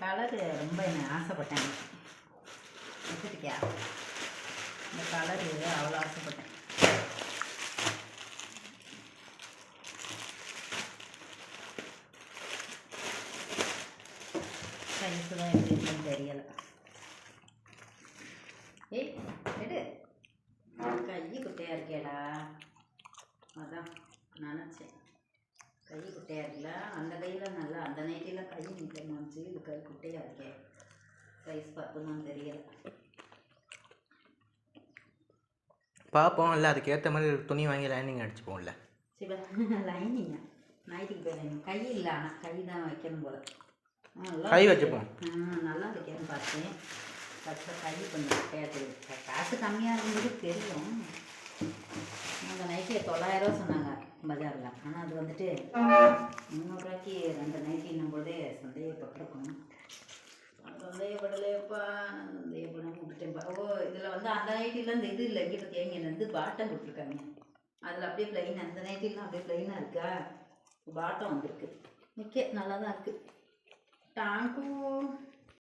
Colour ரொம்ப என்ன ஆசைப்பட்டேன். வச்சுருக்கியா? இந்த கலரு அவ்வளோ ஆசைப்பட்டேன். சைஸு தான் எப்படி இருக்குன்னு தெரியலை. ஏய் எடு, கை குட்டையாக இருக்கேடா. அதான் நினச்சேன், கை குட்டையாக இருக்குல்ல. அந்த கையில் நல்லா, அந்த நைட்டில் கை நீட்டமாக இருந்துச்சு. இது கை குட்டையாக இருக்கே, சைஸ் பார்த்துமான்னு தெரியலை. பார்ப்போம். இல்லை அதுக்கேற்ற மாதிரி துணி வாங்கி லைனிங் அடிச்சுப்போம்ல. சிவா லைனிங்கா? நைட்டுக்கு போய் லைனிங் கை இல்லை, ஆனால் கை தான் வைக்கணும் போல். கை வச்சுப்போம். நல்லா இருக்கேன்னு பார்த்தேன். ஃபஸ்ட்டு கை கொஞ்சம் குட்டையாக காசு கம்மியாக இருந்தது தெரியும். அந்த நைட்டி 900 சொன்னாங்க பஜாரில். ஆனால் அது வந்துட்டு 300 ரூபாய்க்கு 2 நைட்டின்னும் போதே சந்தேகப்பட்டிருக்கணும். சந்தேகப்படலையப்பா, நான் சந்தேகப்படாமல் விட்டுட்டேன்ப்பா. ஓ, இதில் வந்து அந்த நைட்டில் இந்த இது இல்லை, இங்கே பார்த்தியா, இங்கே வந்து பாட்டம் கொடுத்துருக்காங்க. அதில் அப்படியே ப்ளைன், அந்த நைட்டிலாம் அப்படியே ப்ளைனாக இருக்கா, பாட்டம் வந்துருக்கு. ஓகே, நல்லா தான் இருக்குது. டாங்கு